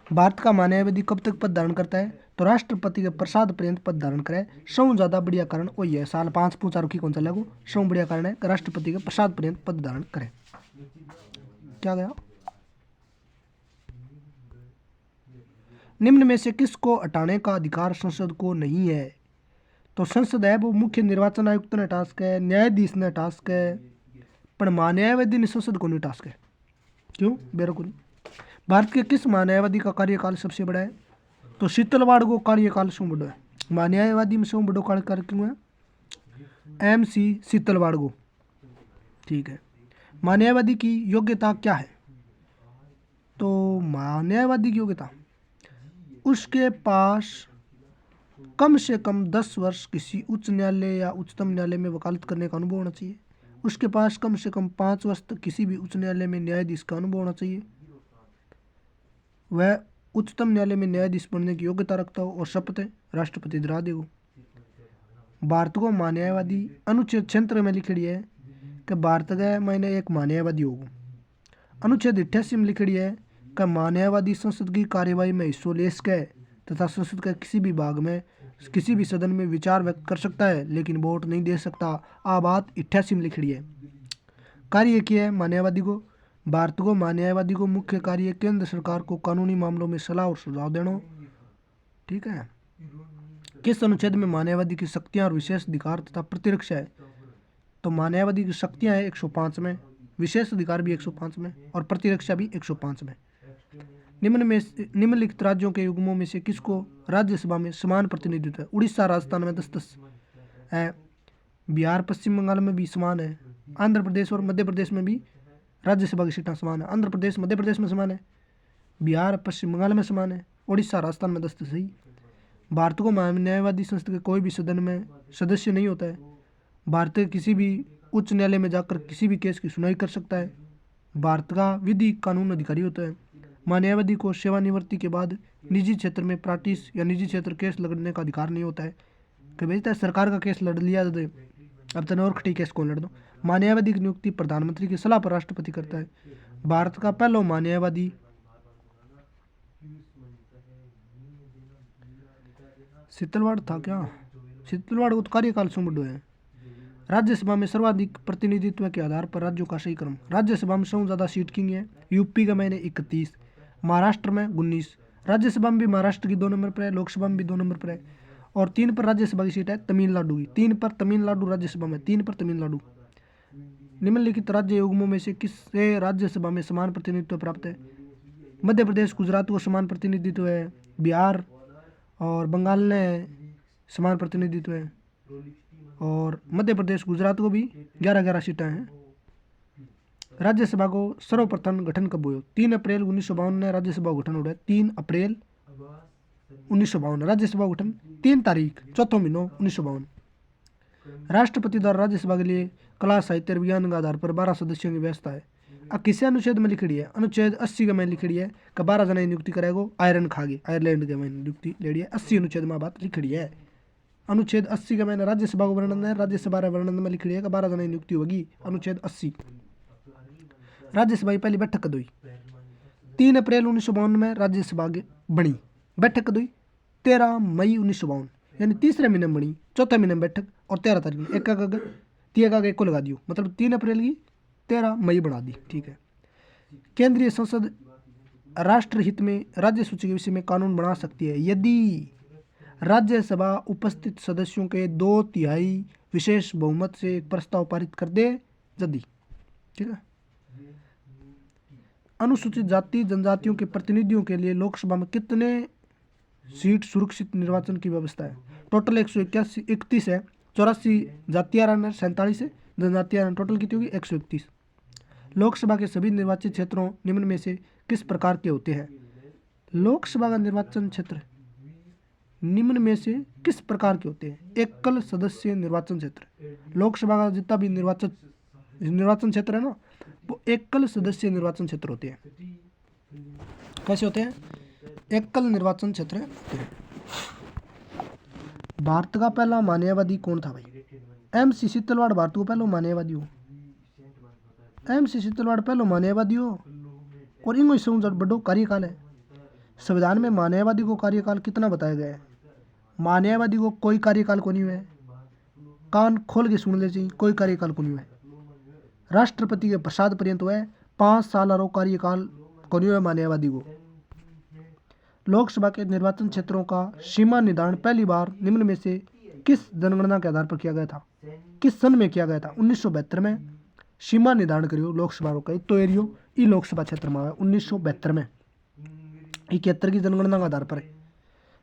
भारत का मानववादी कब तक पद धारण करता है? तो राष्ट्रपति के प्रसाद पर्यंत पद धारण करे। सौ ज्यादा बढ़िया कारण वही है। साल 5 पूछा रुकी कौन सा लागू। सौ बढ़िया कारण है कि राष्ट्रपति के प्रसाद पर्यंत पद धारण करे। क्या गया? निम्न में से किसको हटाने का अधिकार संसद को नहीं है? तो संसद है वो मुख्य निर्वाचन आयुक्त ने हटा सके, न्यायाधीश ने हटा सके, पर महान्यायवादी ने संसद को नहीं हटा सके। क्यों? बेरोकुनी। भारत के किस महान्यायवादी का कार्यकाल सबसे बड़ा है? तो शीतलवाड़ को कार्यकाल सौ बड़ो है। महान्यायवादी में सौ बड़ो कार्यकाल क्यों है? MC शीतलवाड़ को। ठीक है। महान्यायवादी की योग्यता क्या है? तो महान्यायवादी की योग्यता, उसके पास कम से कम 10 वर्ष किसी उच्च न्यायालय या उच्चतम न्यायालय में वकालत करने का अनुभव होना चाहिए। उसके पास कम से कम 5 वर्ष तक किसी भी उच्च न्यायालय में न्यायाधीश का अनुभव होना चाहिए। वह उच्चतम न्यायालय में न्यायाधीश बनने की योग्यता रखता हो और शपथ राष्ट्रपति दिला देगा। भारत को महान्यायवादी अनुच्छेद 76 में लिखी है कि भारत का मैंने एक महान्यायवादी होगा। अनुच्छेद 88 में लिखी है कि महान्यायवादी संसद की कार्यवाही में हिस्सा ले सके तथा संसद के किसी भी भाग में किसी भी सदन में विचार व्यक्त कर सकता है लेकिन वोट नहीं दे सकता। आ बात 88 में लिखी है। कार्य किया है महान्यायवादी को? भारत को महान्यायवादी को मुख्य कार्य केंद्र सरकार को कानूनी मामलों में सलाह और सुझाव देना। ठीक है। किस अनुच्छेद में महान्यायवादी की शक्तियां और विशेष अधिकार तथा प्रतिरक्षा है? तो महान्यायवादी की शक्तियां है 105 में, विशेष अधिकार भी 105 में और प्रतिरक्षा भी 105 में। निम्नलिखित राज्यों के युग्मों में से किसको राज्यसभा में समान प्रतिनिधित्व है? उड़ीसा राजस्थान में 10-10 है, बिहार पश्चिम बंगाल में भी समान है, आंध्र प्रदेश और मध्य प्रदेश में भी राज्यसभा की सीटें समान है। आंध्र प्रदेश मध्य प्रदेश में समान है, बिहार पश्चिम बंगाल में समान है, उड़ीसा राजस्थान में 10 सही। भारत को न्यायवादी संसद के कोई भी सदन में सदस्य नहीं होता है। भारत के किसी भी उच्च न्यायालय में जाकर किसी भी केस की सुनवाई कर सकता है। भारत का विधि कानून अधिकारी होता है। महान्यायवादी को सेवानिवृत्ति के बाद निजी क्षेत्र में प्रैक्टिस या निजी क्षेत्र केस लड़ने का अधिकार नहीं होता है कि भाई सरकार का केस लड़ लिया तो अब तने और खटी केस कौन लड़ दो। महान्यायवादी की नियुक्ति प्रधानमंत्री की सलाह पर राष्ट्रपति करता है। भारत का पहला महान्यायवादी शीतलवाड़ था क्या? शीतलवाड़ का कार्यकाल सुमडो है। राज्यसभा में सर्वाधिक प्रतिनिधित्व के आधार पर राज्यों का सही क्रम। राज्यसभा में सबसे ज्यादा सीट किंग है। यूपी का मैंने 31, महाराष्ट्र में 19। राज्यसभा में भी महाराष्ट्र की 2 नंबर पर है, लोकसभा में भी 2 नंबर पर है और 3 पर राज्यसभा की सीट है तमिलनाडु की। 3 पर तमिलनाडु राज्यसभा में, 3 पर तमिलनाडु। निम्नलिखित राज्य युग्मों में से किससे राज्यसभा में समान प्रतिनिधित्व प्राप्त है? मध्य प्रदेश गुजरात को समान प्रतिनिधित्व है, बिहार और बंगाल ने समान प्रतिनिधित्व है और मध्य प्रदेश गुजरात को भी 11-11 सीटें हैं। राज्यसभा को सर्वप्रथम गठन कब हुआ? 3 अप्रैल 1952 में राज्यसभा गठन हो रहा है। 3 अप्रैल 1952 राज्यसभा गठन। 3 तारीख चौथा महीना 1952। राष्ट्रपति द्वारा राज्यसभा के लिए कला साहित्य विज्ञान के आधार पर 12 सदस्यों की व्यवस्था है। अब किसी अनुच्छेद में लिखी है? अनुच्छेद 80 का में लिखी है कि 12 जना नियुक्ति कराएगो आयरन खागे, आयरलैंड के में नियुक्ति ले है। 80 अनुच्छेद में बात लिखी है। अनुच्छेद 80 का मैंने राज्यसभा को वर्णन है, राज्यसभा वर्णन में लिखी है कि 12 जना नियुक्ति होगी। अनुच्छेद 80। राज्यसभा की पहली बैठक कद हुई? 3 अप्रैल 1952 में राज्यसभा बनी। बैठक कद हुई? 13 मई 1952, यानी तीसरे महीने में बनी, चौथे महीने में बैठक और 13 तारीख में एक को लगा दियो, मतलब 3 अप्रैल की 13 मई बना दी। ठीक है। केंद्रीय संसद राष्ट्रहित में राज्य सूची के विषय में कानून बना सकती है यदि राज्यसभा उपस्थित सदस्यों के 2/3 विशेष बहुमत से एक प्रस्ताव पारित कर दे यदि। ठीक है। अनुसूचित जाति जनजातियों के प्रतिनिधियों के लिए लोकसभा में कितने सीट सुरक्षित निर्वाचन की व्यवस्था है? टोटल 131 है। 84 जातीय आरक्षण है, 47 है जनजातीय आरक्षण। टोटल कितनी होगी? 131। लोकसभा के सभी निर्वाचित क्षेत्रों निम्न में से किस प्रकार के होते हैं? लोकसभा का निर्वाचन क्षेत्र निम्न में से किस प्रकार के होते हैं? एकल सदस्य निर्वाचन क्षेत्र। लोकसभा का जितना भी निर्वाचन क्षेत्र है ना, वो एकल सदस्य निर्वाचन क्षेत्र होते हैं। कैसे होते हैं? एकल निर्वाचन क्षेत्र होते हैं। भारत का पहला महान्यायवादी कौन था भाई? MC शीतलवाड़ भारत को पहला महान्यायवादी हो। MC शीतलवाड़ पहला महान्यायवादी हो। और इनको समझ बड़ो कार्यकाल है। संविधान में मानववादी को कार्यकाल कितना बताया गया है? मानववादी को कोई कार्यकाल को नहीं है, कान खोल के सुन ले चाहिए, कोई कार्यकाल को नहीं है। राष्ट्रपति के प्रसाद पर्यंत हुआ है 5 साल और कार्यकाल को नहीं है मानववादी को। लोकसभा के निर्वाचन क्षेत्रों का सीमा निर्धारण पहली बार निम्न में से किस जनगणना के आधार पर किया गया था? किस सन में किया गया था? 1972 में सीमा निर्धारण करियो लोकसभा का तो एरियो ई लोकसभा क्षेत्र में 1972 में 71 की जनगणना के आधार पर है।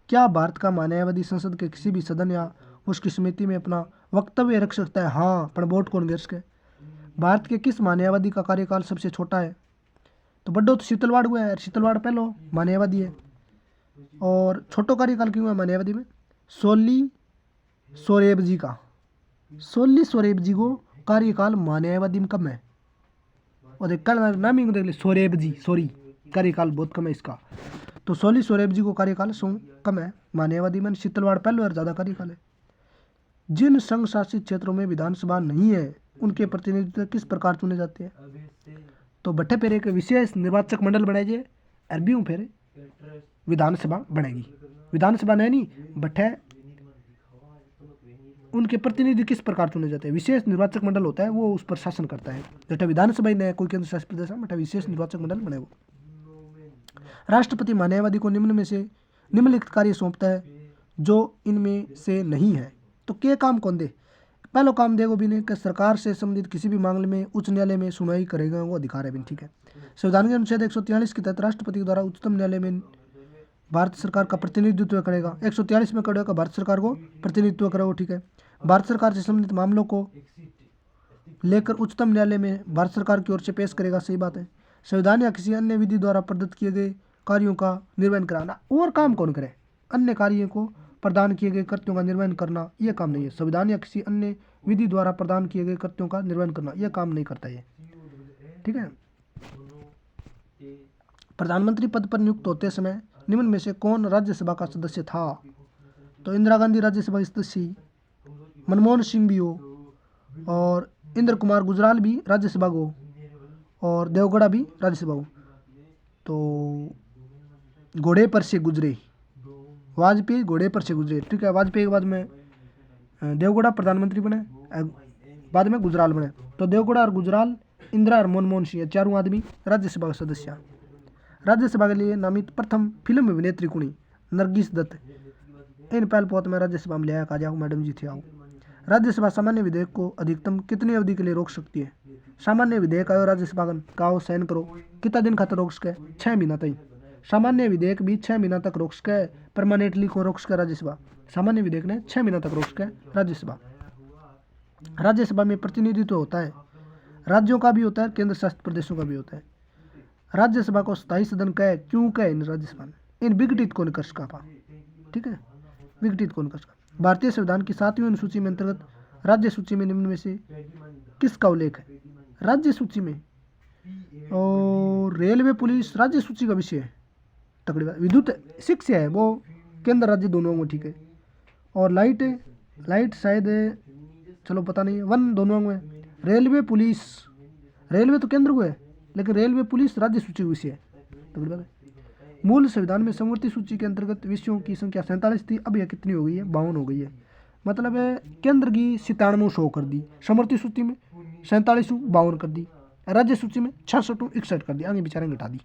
क्या भारत का मानववादी संसद के किसी भी सदन या उसकी समिति में अपना वक्तव्य रख सकता है? हाँ, पर वोट कौन दे सके? भारत के किस मानववादी का कार्यकाल सबसे छोटा है? तो बड्डो तो शीतलवाड़ हुआ है, शीतलवाड़ पहलो मानववादी है। और छोटो कार्यकाल क्यों है मानववादी में? सोली सोरेब जी का, सोली सोरेब जी को कार्यकाल मानववादी में कम है। और देख कल नाम ही देख ले, सोरेब जी, सॉरी कार्यकाल बहुत कम है इसका। तो सोली सोरेब जी को कार्यकाल कम है मानववादी में। शीतलवाड़ पहले और ज़्यादा कार्यकाल है। जिन संघ शासित क्षेत्रों में विधानसभा नहीं है उनके प्रतिनिधित्व किस प्रकार चुने जाते हैं? तो बट्ठे फेरे के विशेष निर्वाचक मंडल बनाए जाए, अरबियों फेरे विधानसभा बनेगी। विधानसभा नहीं बट्ठे उनके प्रतिनिधि किस प्रकार चुने जाते हैं? विशेष निर्वाचक मंडल होता है, वो उस पर शासन करता है। जैसे विधानसभा ही नहीं कोई केंद्र शासित प्रदेश में, विशेष निर्वाचक मंडल बने। वो राष्ट्रपति मानववादी को निम्न में से निम्नलिखित कार्य सौंपता है जो इनमें से नहीं है। तो क्या काम कौन दे? पहला काम देगो भी नहीं कि सरकार से संबंधित किसी भी मामले में उच्च न्यायालय में सुनवाई करेगा, वो अधिकार है भी। ठीक है। संविधान के अनुच्छेद 143 के तहत राष्ट्रपति के द्वारा उच्चतम न्यायालय में भारत सरकार का प्रतिनिधित्व करेगा। 143 में करेगा भारत सरकार को प्रतिनिधित्व करेगा। ठीक है। भारत सरकार से संबंधित मामलों को लेकर उच्चतम न्यायालय में भारत सरकार की ओर से पेश करेगा। सही बात है। संविधान या किसी अन्य विधि द्वारा प्रदत्त किए गए कार्यों का निर्वहन कराना, और काम कौन करे? अन्य कार्यों को प्रदान किए गए कृत्यों का निर्वहन करना, यह काम नहीं है। संविधान या किसी अन्य विधि द्वारा प्रदान किए गए कृत्यों का निर्वहन करना, यह काम नहीं करता ये। ठीक है। प्रधानमंत्री पद पर नियुक्त होते समय निम्न में से कौन राज्यसभा का सदस्य था? तो इंदिरा गांधी राज्यसभा सदस्य, मनमोहन सिंह भी हो, और इंद्र कुमार गुजराल भी राज्यसभा को, और देवगौड़ा भी राज्यसभा को। तो घोड़े पर से गुजरे वाजपेयी, घोड़े पर से गुजरे। ठीक है। वाजपेयी के बाद में देवगौड़ा प्रधानमंत्री बने, बाद में गुजराल बने। तो देवगौड़ा और गुजराल, इंदिरा और मनमोहन सिंह, चारों आदमी राज्यसभा के सदस्य। राज्यसभा के लिए नामित प्रथम फिल्म अभिनेत्री कुणी? नरगिस दत्त। इन पहल पोत में राज्यसभा में लिया जाओ, मैडम जी थे आओ। राज्यसभा सामान्य विधेयक को अधिकतम कितनी अवधि के लिए रोक सकती है? सामान्य विधेयक आयो राज्यसभा का साइन करो, कितना दिन खातर रोक सके? 6 महीना तक। सामान्य विधेयक भी 6 महीना तक रोक सके, परमानेंटली को रोक सके राज्यसभा। सामान्य विधेयक ने 6 महीना तक रोक सके राज्यसभा। राज्यसभा में प्रतिनिधित्व होता है, राज्यों का भी होता है, केंद्र शासित प्रदेशों का भी होता है। राज्यसभा को स्थायी सदन कहे, क्यों कहे इन राज्यसभा में? इन विघटित कौन कर सका? ठीक है। विघटित कौन कर सका? भारतीय संविधान की 7वीं अनुसूची में अंतर्गत राज्य सूची में निम्न में से किसका उल्लेख है? राज्य सूची में और रेलवे पुलिस राज्य सूची का विषय है। तकड़ी बात। विद्युत शिक्षा है वो केंद्र राज्य दोनों में। ठीक है। और लाइट शायद चलो पता नहीं, वन दोनों में। रेलवे पुलिस, रेलवे तो केंद्र को है, लेकिन रेलवे पुलिस राज्य सूची का विषय है। तकड़ी बात है। मूल संविधान में समवर्ती सूची के अंतर्गत विषयों की संख्या 47 थी, अब यह कितनी हो गई है? 52 हो गई है। मतलब है केंद्र की 97 शो कर दी, समवर्ती सूची में 47 52 कर दी, राज्य सूची में 66 61 कर दी, आगे बेचारे घटा दी।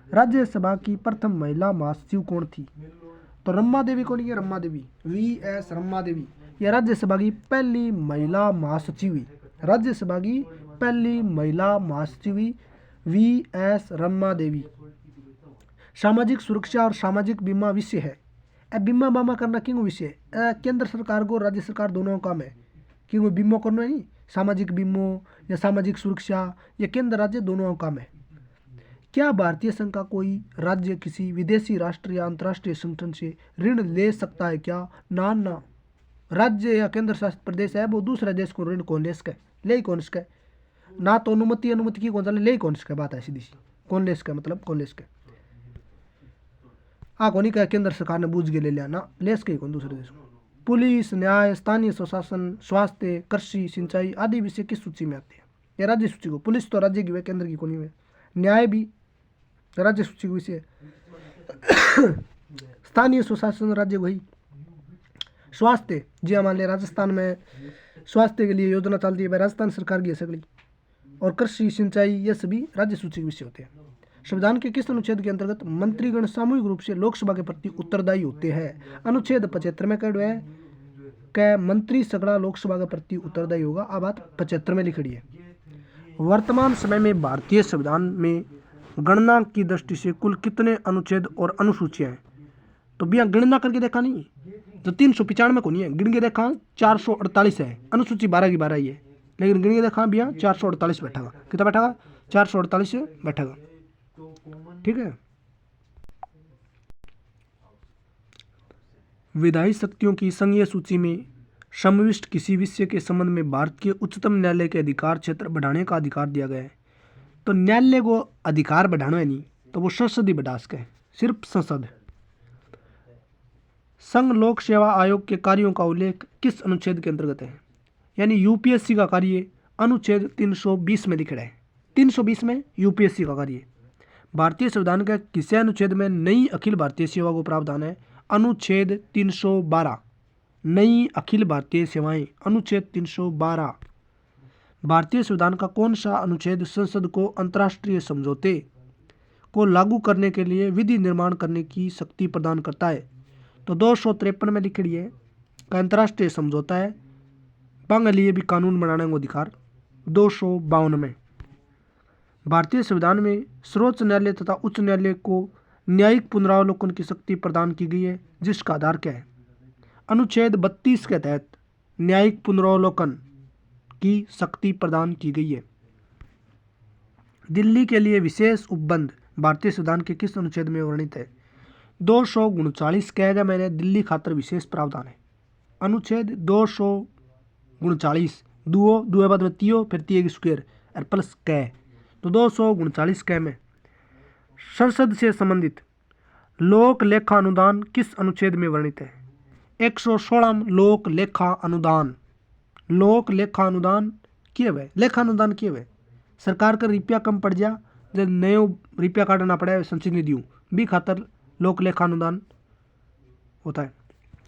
राज्यसभा की प्रथम महिला महासचिव कौन थी? तो रम्मा देवी कौन है? रम्मा देवी, VS रम्मा देवी, यह राज्यसभा की पहली महिला महासचिव हुई। राज्यसभा की पहली महिला महासचिव VS रम्मा देवी। सामाजिक सुरक्षा और सामाजिक बीमा विषय है। अब बीमा बामा करना क्यों विषय है? केंद्र सरकार को राज्य सरकार दोनों का काम है, क्योंकि बीमा करना नहीं, सामाजिक बीमो या सामाजिक सुरक्षा या केंद्र राज्य दोनों का काम है। क्या भारतीय संघ का कोई राज्य किसी विदेशी राष्ट्र या अंतर्राष्ट्रीय संगठन से ऋण ले सकता है क्या? ना। राज्य या केंद्र शासित प्रदेश है वो दूसरे देश को ऋण कौन ले सके? ले कौन सके? ना तो अनुमति की कौन सा ले कौन सके? बात है सीधी सी, कौन ले सके? मतलब कौन ले सके? कोनी का केंद्र सरकार ने बूझ के ले लिया ना, ले सके कौन दूसरे देश को? पुलिस, न्याय, स्थानीय स्वशासन, स्वास्थ्य, कृषि, सिंचाई आदि विषय किस सूची में आते हैं? ये राज्य सूची को। पुलिस तो राज्य की है, केंद्र की कोनी है। न्याय भी राज्य सूची का विषय। स्थानीय स्वशासन राज्य वही। स्वास्थ्य, जी हाँ, मान लिया राजस्थान में स्वास्थ्य के लिए योजना चलती है भाई, राजस्थान सरकार की है सगली। और कृषि, सिंचाई, ये सभी राज्य सूची के विषय होते हैं। संविधान के किस अनुच्छेद के अंतर्गत मंत्रीगण सामूहिक रूप से लोकसभा के प्रति उत्तरदायी होते हैं? अनुच्छेद 75 में कह है कि मंत्री सगड़ा लोकसभा के प्रति उत्तरदायी होगा। आ बात 75 में लिखी है। वर्तमान समय में भारतीय संविधान में गणना की दृष्टि से कुल कितने अनुच्छेद और अनुसूचियां हैं? तो भैया गणना करके देखा नहीं, तो 395 को नहीं है, गिन के देखा 448 है, अनुसूची 12 की 12 ही है, लेकिन गिन के देखा भैया 448 बैठेगा। कितना बैठेगा? 448 बैठेगा। ठीक है। विधायी शक्तियों की संघीय सूची में समाविष्ट किसी विषय के संबंध में भारत के उच्चतम न्यायालय के अधिकार क्षेत्र बढ़ाने का अधिकार दिया गया है। तो न्यायालय को अधिकार बढ़ाना है नहीं, तो वो संसद ही बढ़ा सके, सिर्फ संसद। संघ लोक सेवा आयोग के कार्यों का उल्लेख किस अनुच्छेद के अंतर्गत है? यानी यूपीएससी का कार्य अनुच्छेद 320 में लिखा है। 320 में यूपीएससी का कार्य। भारतीय संविधान के किसी अनुच्छेद में नई अखिल भारतीय सेवा को प्रावधान है? अनुच्छेद 312, नई अखिल भारतीय सेवाएं, अनुच्छेद 312। भारतीय संविधान का कौन सा अनुच्छेद संसद को अंतर्राष्ट्रीय समझौते को लागू करने के लिए विधि निर्माण करने की शक्ति प्रदान करता है? तो 253 में लिखी है का अंतर्राष्ट्रीय समझौता है, बांग लिए भी कानून बनाने का अधिकार। 252 में भारतीय संविधान में सर्वोच्च न्यायालय तथा उच्च न्यायालय को न्यायिक पुनरावलोकन की शक्ति प्रदान की गई है, जिसका आधार क्या है? अनुच्छेद 32 के तहत न्यायिक पुनरावलोकन की शक्ति प्रदान की गई है। दिल्ली के लिए विशेष उपबंध भारतीय संविधान के किस अनुच्छेद में वर्णित है? 239 कहेगा मैंने दिल्ली खातर विशेष प्रावधान है। अनुच्छेद 239, दुए बाद में तियो फिर तिये की स्क्वायर और प्लस कै, तो 239 कै में संसद से संबंधित लोक लेखा अनुदान किस अनुच्छेद में वर्णित है? 116 लोक लेखा अनुदान। लोक लेखा अनुदान किए हुए, लेखा अनुदान किए हुए सरकार का रुपया कम पड़ जा, जब नए रुपया काटना पड़े संचित निधियों भी खातर लोक लेखा अनुदान होता है।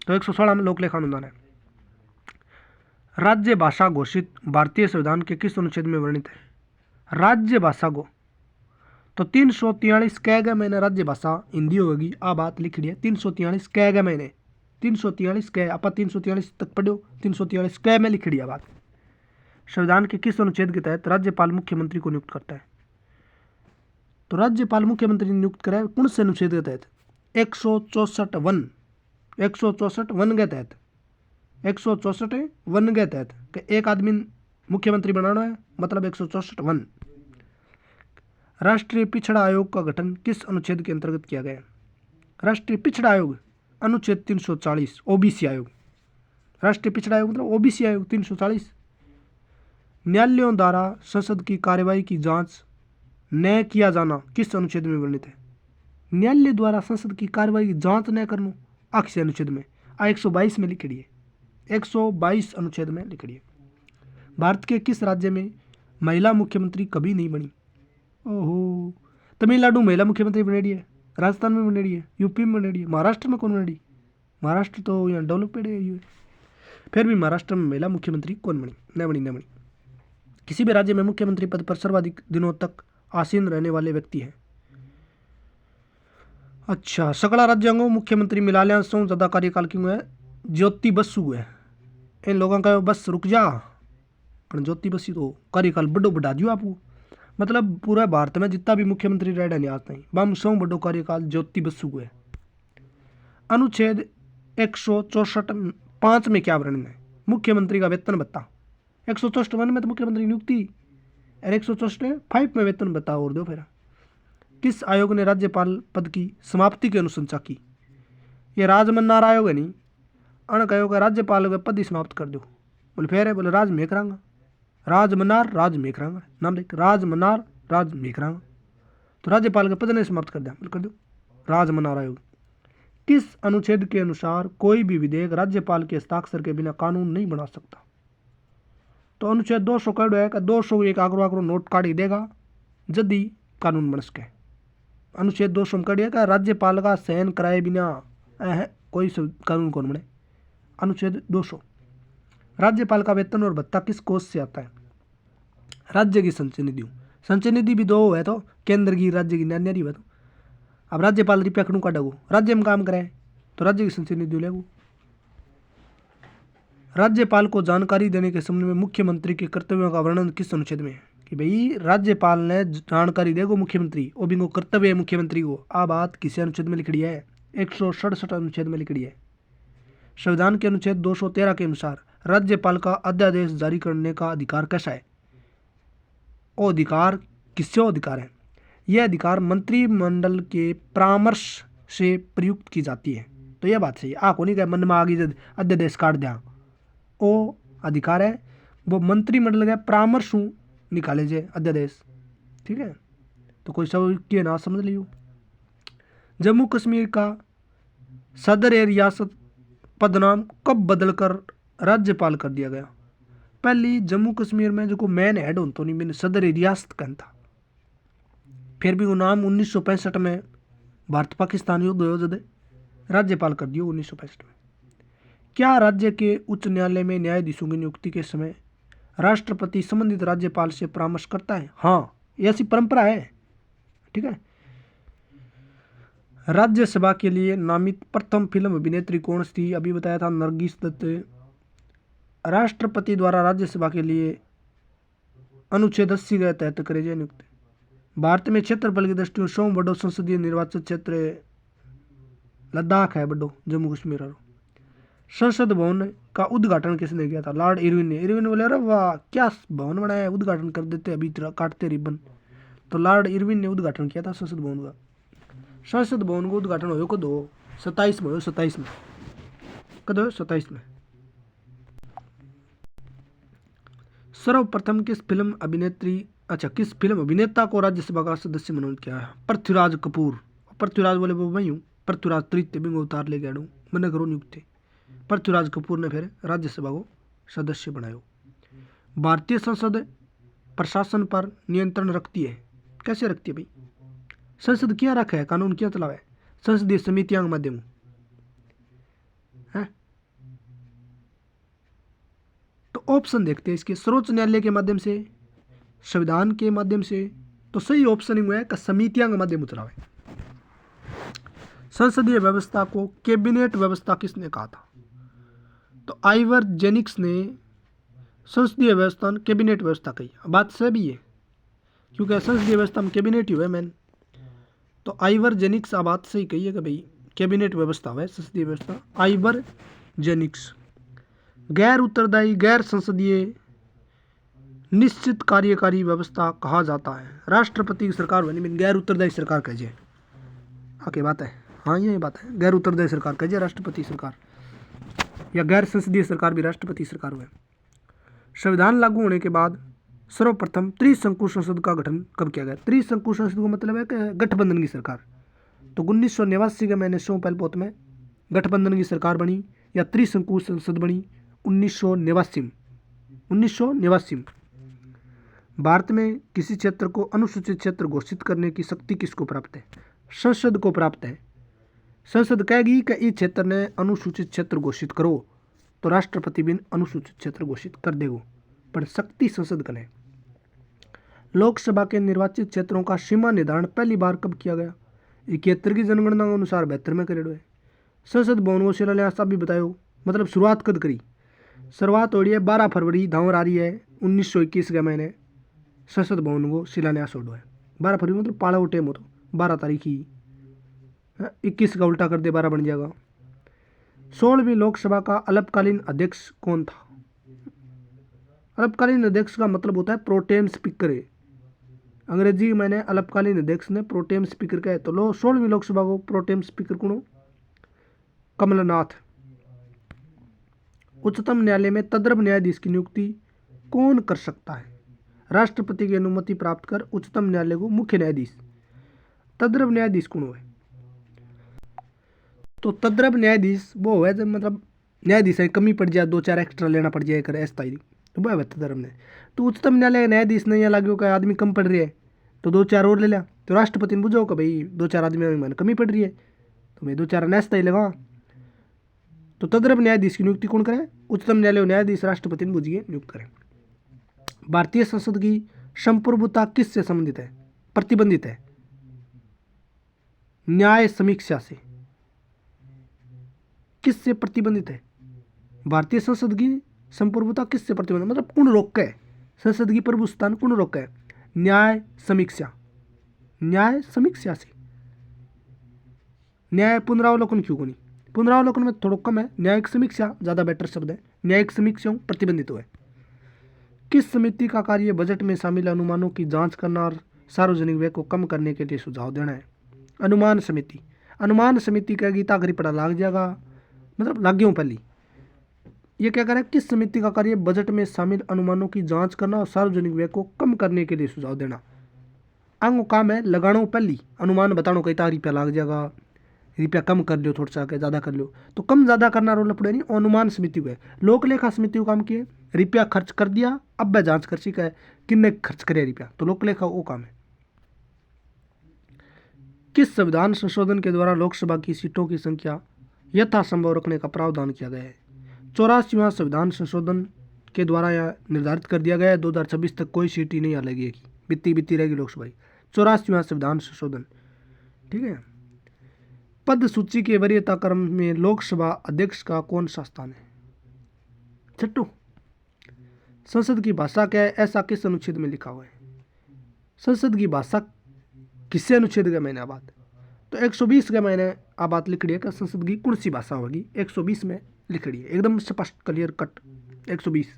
तो 116 में लोक लेखा अनुदान है। राज्य भाषा घोषित भारतीय संविधान के किस अनुच्छेद में वर्णित है? राज्य भाषा को तो 343 कहेगा मैंने राज्य भाषा हिंदी होगी। आ बात लिख ली है 343 कहेगा मैंने, 343 कह आप 343 तक पढ़ो, 343 कह में लिख दिया बात। संविधान के किस अनुच्छेद के तहत राज्यपाल मुख्यमंत्री को नियुक्त करता है? तो राज्यपाल मुख्यमंत्री नियुक्त करे कौन से अनुच्छेद के तहत? 164 वन, 164 वन के तहत, 164 वन के तहत कि एक आदमी मुख्यमंत्री बनाना है, मतलब 164 वन। राष्ट्रीय पिछड़ा आयोग का गठन किस अनुच्छेद के अंतर्गत किया गया? राष्ट्रीय पिछड़ा आयोग अनुच्छेद 340, ओबीसी आयोग। राष्ट्रीय पिछड़ा आयोग मतलब ओबीसी आयोग 340। न्यायालयों द्वारा संसद की कार्यवाही की जांच न किया जाना किस अनुच्छेद में वर्णित है? न्यायालय द्वारा संसद की कार्यवाही की जांच न करना किस अनुच्छेद में? 122 में लिखी है, 122 अनुच्छेद में लिखी है। भारत के किस राज्य में महिला मुख्यमंत्री कभी नहीं बनी? ओहो, तमिलनाडु महिला मुख्यमंत्री बनेगी है, राजस्थान में बनेगी है, यूपी में बनेगी है, महाराष्ट्र में कौन बनेगी? महाराष्ट्र तो यहाँ डेवलपड है, फिर भी महाराष्ट्र में महिला मुख्यमंत्री कौन बनी? न बनी। किसी भी राज्य में मुख्यमंत्री पद पर सर्वाधिक दिनों तक आसीन रहने वाले व्यक्ति हैं। अच्छा, सगड़ा राज्यांगों मुख्यमंत्री मिलालिया सौ ज़्यादा कार्यकाल क्यों है? ज्योति बसु है। इन लोगों का बस रुक जा, पर ज्योति बसु तो कार्यकाल बड़ो बढ़ा दियो आपको। मतलब पूरा भारत में जितना भी मुख्यमंत्री रह नहीं आज नहीं, बम सौ बड़ो कार्यकाल ज्योति बसु है। अनुच्छेद 164(5) में क्या वर्णन है? मुख्यमंत्री का वेतन बता। 164 में तो मुख्यमंत्री नियुक्ति और 164(5) में वेतन बता और दो। फिर किस आयोग ने राज्यपाल पद की समाप्ति की अनुशंसा की? ये राजमन्नार आयोग है नहीं, अण कहो का राज्यपाल का पद ही समाप्त कर दो। बोले फिर है, बोले राज मेखरांगा, राजमन्नार राज मेखरांगा, नाम लिख, राजमन्नार राज मेखरांगा। तो राज्यपाल का पद ने समाप्त कर दिया, बोले कर दो राजमन्नार आयोग। किस अनुच्छेद के अनुसार कोई भी विधेयक राज्यपाल के हस्ताक्षर के बिना कानून नहीं बना सकता? तो अनुच्छेद 200 कह है कि 200 एक आगरो नोट काट देगा यदि कानून बन सके। अनुच्छेद 200 में कड़िया का राज्यपाल का चयन कराए बिना कोई कानून कौन बने। अनुच्छेद 200 राज्यपाल का वेतन और भत्ता किस कोष से आता है? राज्य की संचय निधि। संचय निधि भी दो है तो केंद्र की राज्य की न्यारी है। तो अब राज्यपाल रुपया खड़ू काटेगो, राज्य में काम कराए तो राज्य की संचय निधि लेगो। राज्यपाल को जानकारी देने के संबंध में मुख्यमंत्री के कर्तव्यों का वर्णन किस अनुच्छेद में है? कि भाई राज्यपाल ने जानकारी देगो मुख्यमंत्री, वो भी कर्तव्य है मुख्यमंत्री को। आ बात किसी अनुच्छेद में लिखी है? 167 अनुच्छेद में लिखी है। संविधान के अनुच्छेद 213 के अनुसार राज्यपाल का अध्यादेश जारी करने का अधिकार कैसा है? वो अधिकार किससे अधिकार है? यह अधिकार मंत्रिमंडल के परामर्श से प्रयुक्त की जाती है। तो यह बात सही है। को नहीं कहे मन में आगे अध्यादेश काट दिया, वो अधिकार है वो मंत्रिमंडल के परामर्श निकाले जाए अध्यादेश। ठीक है, तो कोई सब के ना समझ लियो। जम्मू कश्मीर का सदर ए रियासत पदनाम कब बदलकर राज्यपाल कर दिया गया? पहली जम्मू कश्मीर में जो मैन हेड हो तो नहीं, मैंने सदर ए रियासत कहना था। फिर भी वो नाम 1965 में भारत पाकिस्तान युद्ध हो जब राज्यपाल कर दियो 1965 में। क्या राज्य के उच्च न्यायालय में न्यायाधीशों की नियुक्ति के समय राष्ट्रपति संबंधित राज्यपाल से परामर्श करता है? हाँ, ऐसी परंपरा है। ठीक है। राज्यसभा के लिए नामित प्रथम फिल्म अभिनेत्री कौन थी? अभी बताया था, नरगिस दत्त। राष्ट्रपति द्वारा राज्यसभा के लिए अनुच्छेद 80 के तहत करे जाए नियुक्त। भारत में क्षेत्रफल की दृष्टि से बड़ो संसदीय निर्वाचन क्षेत्र लद्दाख है बड़ो, जम्मू कश्मीर। संसद भवन का उद्घाटन किसने किया था? लॉर्ड इरविन ने। इरविन बोले अरे वाह क्या भवन बनाया, उद्घाटन कर देते अभी काटते रिबन। तो लॉर्ड इरविन ने उद्घाटन किया था संसद भवन का। संसद भवन का उद्घाटन हो कद हो? 27 में हो। 27 में कद हो? 27 में। सर्वप्रथम किस फिल्म अभिनेता को राज्यसभा का सदस्य मनोनीत किया है? पृथ्वीराज कपूर। पृथ्वीराज बोले वो मैं हूँ, पृथ्वीराज तृतीय बिंग अवतार ले गया मैंने करो नियुक्त। पृथ्वीराज कपूर ने फिर राज्यसभा को सदस्य बनाया। भारतीय संसद प्रशासन पर नियंत्रण रखती है। कैसे रखती है भाई? संसद क्या रखा है, कानून क्या चलावा है? संसदीय समितियों के माध्यम है। तो ऑप्शन देखते हैं इसके, सर्वोच्च न्यायालय के माध्यम से, संविधान के माध्यम से। तो सही ऑप्शन हुआ है कि समितियों के माध्यम चलावा है। संसदीय व्यवस्था को कैबिनेट व्यवस्था किसने कहा था? तो आइवर जेनिक्स ने संसदीय व्यवस्था कैबिनेट व्यवस्था कही। बात सही है क्योंकि संसदीय व्यवस्था में कैबिनेट ही हुआ मैन। तो आइवर जेनिक्स बात सही कही है कि भाई कैबिनेट व्यवस्था हुआ है संसदीय व्यवस्था। आइवर जेनिक्स। गैर उत्तरदायी गैर संसदीय निश्चित कार्यकारी व्यवस्था कहा जाता है। राष्ट्रपति की सरकार बनी बिन गैर उत्तरदायी सरकार कहिए। आके बात है, हाँ ये बात है, गैर उत्तरदायी सरकार कहिए राष्ट्रपति सरकार, या गैर संसदीय सरकार भी राष्ट्रपति सरकार हुआ। संविधान लागू होने के बाद सर्वप्रथम त्रिशंकु संसद का गठन कब किया गया? त्रिशंकु संसद का मतलब है कि गठबंधन की सरकार। तो 1989 के महीने 100 पहल पोत में गठबंधन की सरकार बनी या त्रिशंकु संसद बनी 1989 में। भारत में किसी क्षेत्र को अनुसूचित क्षेत्र घोषित करने की शक्ति किसको प्राप्त है? संसद को प्राप्त है। संसद कहेगी कि इस क्षेत्र ने अनुसूचित क्षेत्र घोषित करो तो राष्ट्रपति भी अनुसूचित क्षेत्र घोषित कर देगा, पर शक्ति संसद का है। लोकसभा के निर्वाचित क्षेत्रों का सीमा निर्धारण पहली बार कब किया गया? 71 की जनगणना के अनुसार 72 में करेडो है। संसद भवन को शिलान्यास भी बताओ, मतलब शुरुआत कब करी? शुरुआत हो रही है 12 फरवरी धावर आ रही है 1921 के महीने संसद भवन को शिलान्यास हो है। 12 फरवरी मतलब पाड़ा वो टेम हो तो 12 तारीख ही 21 का उल्टा कर दे 12 बन जाएगा। 16वीं लोकसभा का अल्पकालीन अध्यक्ष कौन था? अल्पकालीन अध्यक्ष का मतलब होता है प्रोटेम स्पीकर है। अंग्रेजी में मैंने अल्पकालीन अध्यक्ष ने प्रोटेम स्पीकर कहे। तो 16वीं लोकसभा को प्रोटेम स्पीकर कौन? कमलनाथ। उच्चतम न्यायालय में तदर्भ न्यायाधीश की नियुक्ति कौन कर सकता है? राष्ट्रपति की अनुमति प्राप्त कर उच्चतम न्यायालय को मुख्य न्यायाधीश। तदर्भ न्यायाधीश कौन है? तो तदर्भ न्यायाधीश वो है जब मतलब न्यायाधीश है कमी पड़ जाए 2-4 एक्स्ट्रा लेना पड़ जाए कर ऐसा तो वह है तदर्भ ने। तो उच्चतम न्यायालय न्यायाधीश नहीं लगे का आदमी कम पड़ रही है तो 2-4 और ले लिया। तो राष्ट्रपति ने बुझो कि भाई 2-4 आदमी में मैंने कमी पड़ रही है, तो मैं 2-4 नैस्ता ही लगा। तो तदर्भ न्यायाधीश की नियुक्ति कौन करे? उच्चतम न्यायालय न्यायाधीश राष्ट्रपति ने बुझिए नियुक्त करें। भारतीय संसद की संप्रभुता किससे संबंधित है? प्रतिबंधित है? न्याय समीक्षा से। किससे प्रतिबंधित है? भारतीय संसद की संप्रभुता किससे प्रतिबंधित, मतलब कौन रोक है? संसद की प्रभुसत्ता कौन रोक है? न्याय समीक्षा। न्याय समीक्षा से। न्याय पुनरावलोकन क्यों को नहीं? पुनरावलोकन में थोड़ा कम है, न्यायिक समीक्षा ज़्यादा बेटर शब्द है। न्यायिक समीक्षा प्रतिबंधित हुआ है। किस समिति का कार्य बजट में शामिल अनुमानों की जांच करना और सार्वजनिक व्यय को कम करने के लिए सुझाव देना है? अनुमान समिति। अनुमान समिति का गीता गरी पड़ा लाग जाएगा, मतलब लाग गया पहली। ये क्या करें? किस समिति का कार्य बजट में शामिल अनुमानों की जांच करना और सार्वजनिक व्यय को कम करने के लिए सुझाव देना। आंगो काम है लगानो पहली, अनुमान बतानो कई रुपया लाग जाएगा, रुपया कम कर लो, थोड़ा सा ज़्यादा कर लो, तो कम ज़्यादा करना रोल पड़े नहीं। अनुमान समिति को है। लोक लेखा समिति को काम किए रुपया खर्च कर दिया, अब वह जांच कर सीखा है किन्ने खर्च करे रुपया, तो लोक लेखा वो काम है। किस संविधान संशोधन के द्वारा लोकसभा की सीटों की संख्या यथासंभव रखने का प्रावधान किया गया है? 84वां संविधान संशोधन के द्वारा यह निर्धारित कर दिया गया है 2026 तक कोई सीट ही नहीं अलग बित्ती रहेगी लोकसभा। 84वां संविधान संशोधन, ठीक है। पद सूची के वरीयता क्रम में लोकसभा अध्यक्ष का कौन सा स्थान है? छठू। संसद की भाषा क्या है? ऐसा किस अनुच्छेद में लिखा हुआ है? संसद की भाषा किससे अनुच्छेद का मैंने बात, तो 120 का मैंने आ बात लिख रही है कि संसद की कौन सी भाषा होगी, 120 में लिख रही है, एकदम स्पष्ट क्लियर कट 120।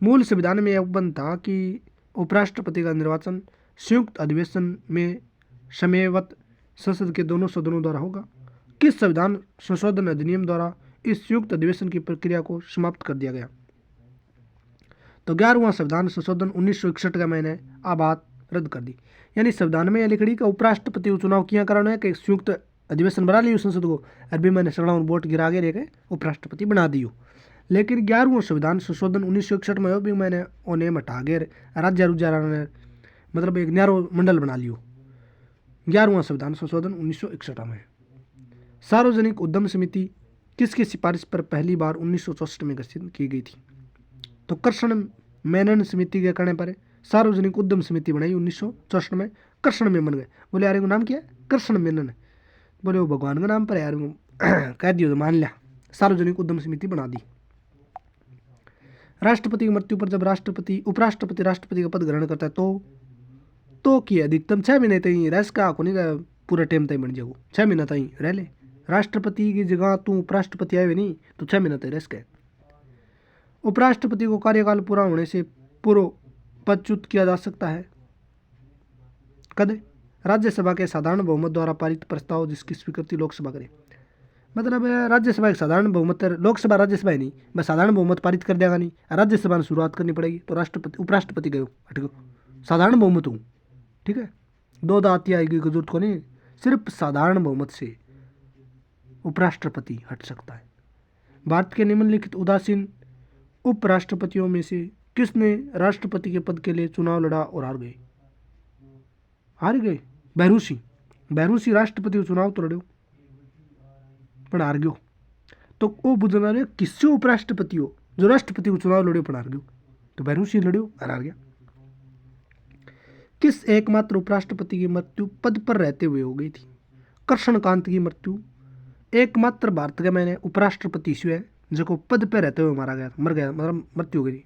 मूल संविधान में यह उपबंध था कि उपराष्ट्रपति का निर्वाचन संयुक्त अधिवेशन में समयवत संसद के दोनों सदनों द्वारा होगा। किस संविधान संशोधन अधिनियम द्वारा इस संयुक्त अधिवेशन की प्रक्रिया को समाप्त कर दिया गया? तो 11वां संविधान संशोधन 1961 का मैंने आ बात रद्द कर दी। यानी संविधान में यह लिख रही कि उपराष्ट्रपति को चुनाव किया कराना है कि संयुक्त अधिवेशन बना लियो संसद को, अरबी मैंने सड़ा वोट गिरा के लेके उपराष्ट्रपति बना दियो। लेकिन 11वां संविधान संशोधन 1961 में भी मैंने उन्हें हटा के राज्य रुझाना मतलब एक न्यारो मंडल बना लियो। 11वां संविधान संशोधन 1961 में। सार्वजनिक उद्यम समिति किसकी सिफारिश पर पहली बार 1964 में गठित की गई थी? तो कृष्ण मेनन समिति के कहने पर सार्वजनिक उद्यम समिति बनाई 1964 में। कृष्ण मेनन गए, बोले यार नाम क्या है? कृष्ण मेनन। बोले वो भगवान का नाम पर यार कह दियो तो मान लिया, सार्वजनिक उद्यम समिति बना दी। राष्ट्रपति की मृत्यु पर जब उपराष्ट्रपति राष्ट्रपति का पद ग्रहण करता है तो कि अधिकतम 6 महीने तक रह का को नहीं पूरा टाइम तक बन जाओ, 6 महीना तक रह ले। राष्ट्रपति की जगह तू उपराष्ट्रपति आए नहीं तो 6 महीना तक रह के। उपराष्ट्रपति को कार्यकाल पूरा होने से पूर्व पदच्युत किया जा सकता है कद? राज्यसभा के साधारण बहुमत द्वारा पारित प्रस्ताव जिसकी स्वीकृति लोकसभा करे। मतलब राज्यसभा एक साधारण बहुमत, लोकसभा राज्यसभा ही नहीं, बस साधारण बहुमत पारित कर देगा नहीं, राज्यसभा ने शुरुआत करनी पड़ेगी। तो राष्ट्रपति उपराष्ट्रपति गए हट गो, साधारण बहुमत हूँ, ठीक है, दो दाती आएगी की जरूरत को नहीं, सिर्फ साधारण बहुमत से उपराष्ट्रपति हट सकता है। भारत के निम्नलिखित उदासीन उपराष्ट्रपतियों में से किसने राष्ट्रपति के पद के लिए चुनाव लड़ा और हार गए? बहरूसी राष्ट्रपति को चुनाव तो लड़ो पर हार गयो। तो वो बुझना रहे किससे उपराष्ट्रपति हो जो राष्ट्रपति को चुनाव लड़ो पर हार गयो, तो बहरूसी लड़ो और हार गया। किस एकमात्र उपराष्ट्रपति की मृत्यु पद पर रहते हुए हो गई थी? कृष्णकांत की मृत्यु एकमात्र भारत का मैंने उपराष्ट्रपति है जो पद पर रहते हुए मर गया मतलब मृत्यु हो गई।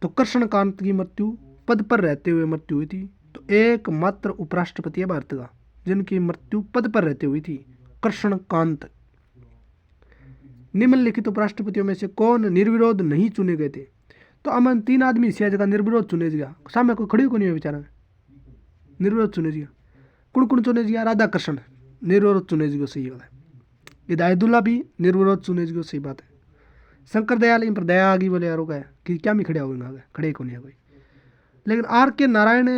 तो कृष्णकांत की मृत्यु पद पर रहते हुए मृत्यु हुई थी। तो एकमात्र उपराष्ट्रपति है भारत का जिनकी मृत्यु पद पर रहते हुई थी, कृष्णकांत। निम्नलिखित उपराष्ट्रपतियों में से कौन निर्विरोध नहीं चुने गए थे? तो अमन 3 आदमी इसी जगह निर्विरोध चुने गया, सामने कोई खड़ी को नहीं है बेचारा, निर्विरोध चुने गया। कौन चुने गया? राधा कृष्ण निर्विरोध चुने गए, सही बात है। हिदायतुल्ला भी निर्विरोध चुने गए, सही बात है। शंकर दयाल इन पर दया आ गई, बोले यार का कि क्या मैं खड़े होगा, खड़े को नहीं है कोई। लेकिन आर के नारायण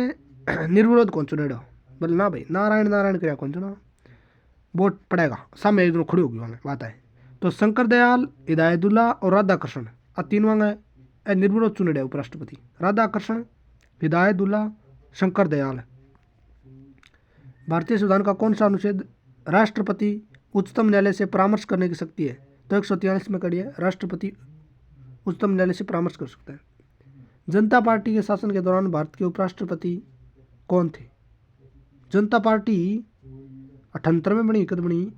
निर्विरोध कौन चुने डो? बोले ना भाई नारायण क्या कौन चुना, वोट पड़ेगा सामने एक दोनों खड़ी होगी वहाँ बात है। तो शंकर दयाल, हिदायतुल्ला और राधा कृष्ण आ 3 निर्विरोध चुने डे उपराष्ट्रपति। राधा कृष्ण, हिदायतुल्ला, शंकर दयाल। भारतीय संविधान का कौन सा अनुच्छेद राष्ट्रपति उच्चतम न्यायालय से परामर्श करने की शक्ति है? तो 143 में कड़ी है, राष्ट्रपति उच्चतम न्यायालय से परामर्श कर सकता है। जनता पार्टी के शासन के दौरान भारत के उपराष्ट्रपति कौन थे? जनता पार्टी 78 में बनी, कद बनी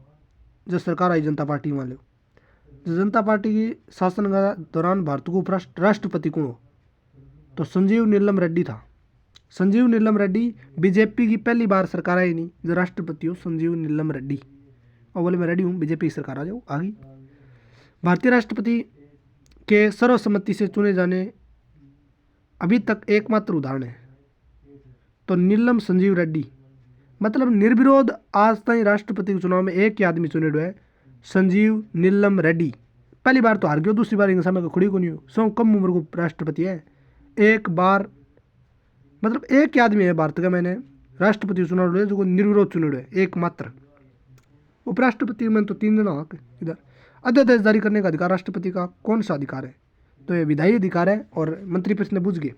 जब सरकार आई जनता पार्टी वाले। जनता पार्टी के शासन के दौरान भारत को राष्ट्रपति कौन हो? तो संजीव नीलम रेड्डी था। संजीव नीलम रेड्डी बीजेपी की पहली बार सरकार आई नहीं जो राष्ट्रपति हो, संजीव नीलम रेड्डी। और बोले मैं रेडी हूँ, बीजेपी की सरकार आ जाओ, आ गई। भारतीय राष्ट्रपति के सर्वसम्मति से चुने जाने अभी तक एकमात्र उदाहरण है तो नीलम संजीव रेड्डी। मतलब निर्विरोध आज तक राष्ट्रपति के चुनाव में एक ही आदमी चुने हुए है, संजीव नीलम रेड्डी। पहली बार तो हार गयो, दूसरी बार समय को खुड़ी को नहीं हो, सौ कम उम्र को राष्ट्रपति है। एक बार मतलब एक ही आदमी है भारत का मैंने राष्ट्रपति चुनाव हुए जो निर्विरोध चुने हुए एकमात्र। उपराष्ट्रपति में तो 3 जना हक इधर। अध्यादेश जारी करने का अधिकार राष्ट्रपति का कौन सा अधिकार है? तो ये विधायी अधिकार है और मंत्री प्रश्न पूछ गए।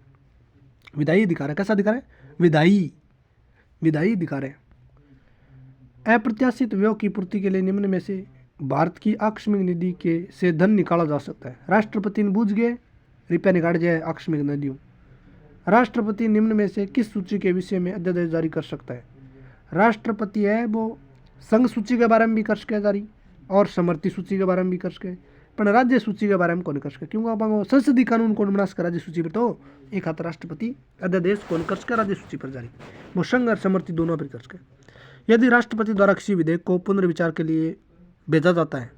विधायी अधिकार है, कैसा अधिकार है? विधायी अधिकार है। अप्रत्याशित व्यय की पूर्ति के लिए निम्न में से भारत की आकस्मिक निधि के से धन निकाला जा सकता है। राष्ट्रपति ने बूझ गए रुपया निकाल जाए आकस्मिक निधियों। राष्ट्रपति निम्न में से किस सूची के विषय में अध्यादेश जारी कर सकता है? राष्ट्रपति है वो संघ सूची के बारे में भी कर सके जारी और समर्थी सूची के बारे में भी कर सके, पर राज्य सूची के बारे में कौन कर सके, क्योंकि आप संसदीय कानून कौन बना सके राज्य सूची पर? तो एक हाथ राष्ट्रपति अध्यादेश कौन कर सके राज्य सूची पर जारी, वो संघ और समर्थी दोनों पर कर सके। यदि राष्ट्रपति द्वारा किसी विधेयक को पुनर्विचार के लिए भेजा जाता है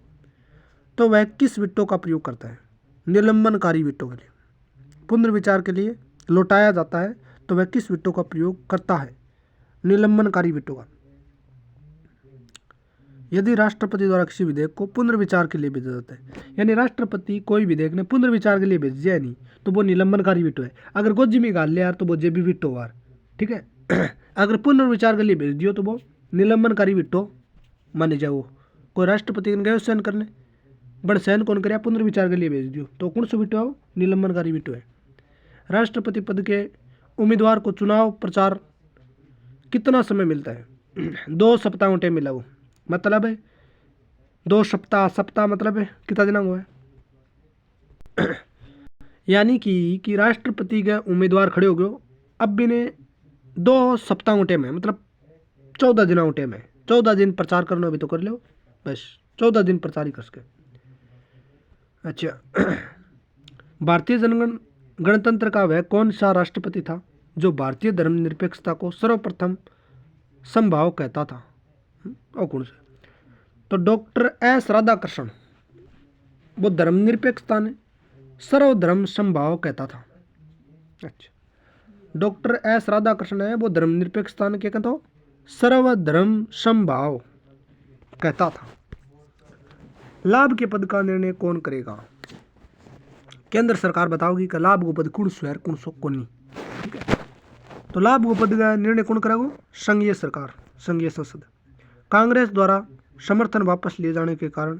तो वह किस विटो का प्रयोग करता है? निलंबनकारी विटो के लिए। पुनर्विचार के लिए लौटाया जाता है तो वह किस विटो का प्रयोग करता है? निलंबनकारी विटो का। यदि राष्ट्रपति द्वारा किसी विधेयक को पुनर्विचार के लिए भेजा जाता है, यानी राष्ट्रपति कोई विधेयक ने पुनर्विचार के लिए भेज दिया नहीं तो वो निलंबनकारी विटो है। अगर गोजी में गाल लिया यार तो वो जेबी विटो वार, ठीक है। अगर पुनर्विचार के लिए भेज दियो तो वो निलंबनकारी विटो माने जाओ। कोई राष्ट्रपति ने गए सहन करने बड़ सहन कौन करे, पुनर्विचार के लिए भेज दियो तो कौन सा विटो है? निलंबनकारी विटो है। राष्ट्रपति पद के उम्मीदवार को चुनाव प्रचार कितना समय मिलता है? 2 सप्ताह टाइम मिला। वो मतलब है 2 सप्ताह, सप्ताह मतलब है कितना दिन हुआ है। यानी कि राष्ट्रपति के उम्मीदवार खड़े हो गए, अब भी ने 2 सप्ताह टाइम है, मतलब 14 दिन टाइम है। 14 दिन प्रचार करना भी तो कर लो, बस 14 दिन प्रचार ही कर सके। अच्छा, भारतीय गणतंत्र का वह कौन सा राष्ट्रपति था जो भारतीय धर्मनिरपेक्षता को सर्वप्रथम समभाव कहता था? और कौन सा? तो डॉक्टर एस राधाकृष्णन, वो धर्मनिरपेक्षता ने सर्वधर्म समभाव कहता था। अच्छा, डॉक्टर एस राधाकृष्णन है वो धर्मनिरपेक्षता ने क्या कहता हो? सर्वधर्म समभाव कहता था। लाभ के पद का निर्णय कौन करेगा? केंद्र सरकार बताओगी कि लाभ को पद कौन सो है कौन सो कौन नहीं, ठीक है। तो लाभ को पद का निर्णय कौन करेगा? संघीय सरकार, संघीय संसद। कांग्रेस द्वारा समर्थन वापस लिए जाने के कारण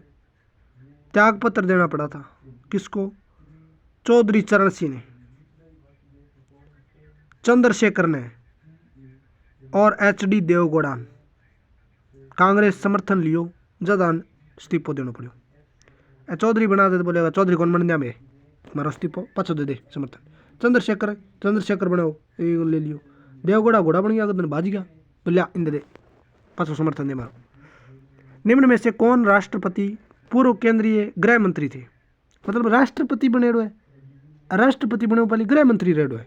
त्यागपत्र देना पड़ा था किसको? चौधरी चरण सिंह ने, चंद्रशेखर ने और HD देवगौड़ा। कांग्रेस समर्थन लियो ज्यादा इस्तीफो देना पड़ो। चौधरी बना दे तो बोलेगा चौधरी कौन बन दिया मैं, मारो इस्तीफो पाछो दे समर्थन। चंद्रशेखर बनाओ ले लियो। देवगौड़ा घोड़ा बन गया, अगर भाज गया बोलिया इन दे पाछो समर्थन दे मारो। निम्न में से कौन राष्ट्रपति पूर्व केंद्रीय गृह मंत्री थे? मतलब राष्ट्रपति बने हुए, राष्ट्रपति बने पहले गृह मंत्री रहे हुए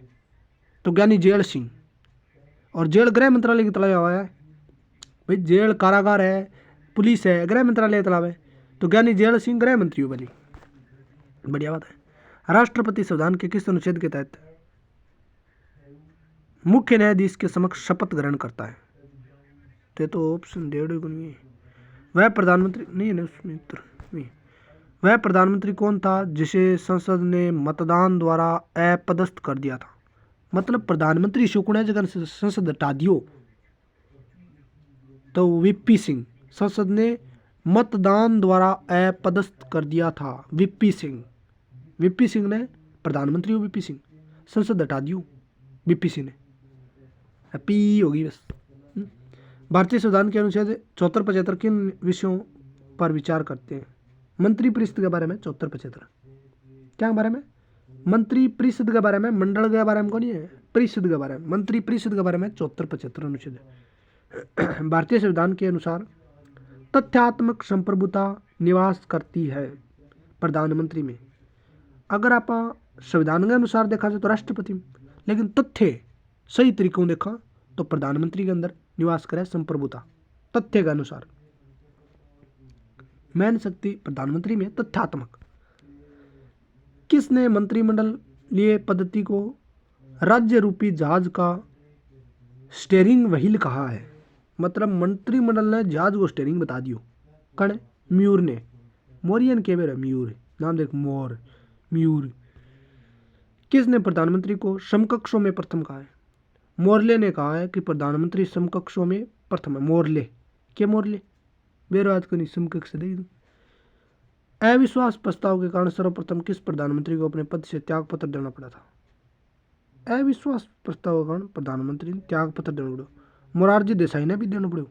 तो ज्ञानी जेल सिंह। और जेल गृह मंत्रालय की तलाया हुआ है भाई, जेल कारागार है, पुलिस है, गृह मंत्रालय तालाब है तो ज्ञानी जेल सिंह गृह मंत्री हो बनी, बढ़िया बात है। राष्ट्रपति संविधान के किस अनुच्छेद के तहत मुख्य न्यायाधीश के समक्ष शपथ ग्रहण करता है? तो ऑप्शन डेढ़ को नहीं है। वह प्रधानमंत्री नहीं है ना उसमें उत्तर नहीं। वह प्रधानमंत्री कौन था जिसे संसद ने मतदान द्वारा अपदस्थ कर दिया था? मतलब प्रधानमंत्री शोकुण है जगह संसद हटा दियो तो VP सिंह, संसद ने मतदान द्वारा अपदस्थ कर दिया था VP सिंह। VP सिंह ने प्रधानमंत्री हो, VP सिंह संसद हटा दियो VP सिंह ने। पी होगी बस। भारतीय संविधान के अनुच्छेद 74-75 किन विषयों पर विचार करते हैं? मंत्री परिषद के बारे में 74-75। क्या के बारे में? मंत्री परिषद के बारे में, मंडल के बारे में कौन है, परिषद के बारे में, मंत्री परिषद के बारे में 74-75 अनुच्छेद। भारतीय संविधान के अनुसार तथ्यात्मक संप्रभुता निवास करती है प्रधानमंत्री में। अगर आप संविधान के अनुसार देखा जाए तो राष्ट्रपति में, लेकिन तथ्य सही तरीकों देखा तो प्रधानमंत्री के अंदर निवास करे संप्रभुता। तथ्य के अनुसार मैन शक्ति प्रधानमंत्री में तथ्यात्मक। किसने मंत्रिमंडलीय पद्धति को राज्य रूपी जहाज का स्टीयरिंग व्हील कहा है? मतलब मंत्रिमंडल ने जहाज को स्टीयरिंग बता दियो। कौन? म्यूर ने। मोरियन के बेर म्यूर नाम देख, मोर म्यूर। किसने प्रधानमंत्री को समकक्षों में प्रथम कहा है? मोरले ने कहा है कि प्रधानमंत्री समकक्षों में प्रथम है। मोरले के मोरले बेरोज को नहीं समकक्ष दे दूं। अविश्वास प्रस्ताव के कारण सर्वप्रथम किस प्रधानमंत्री को अपने पद से त्याग पत्र देना पड़ा था? अविश्वास प्रस्ताव के कारण प्रधानमंत्री ने त्याग पत्र देना पड़ा। मोरारजी देसाई ने भी देना पड़ा।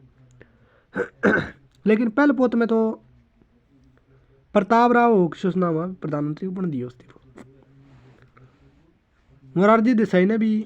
लेकिन पहले पोत में तो प्रताप राव सूचना हुआ प्रधानमंत्री को बन दिया इस्तीफा। मोरारजी देसाई ने भी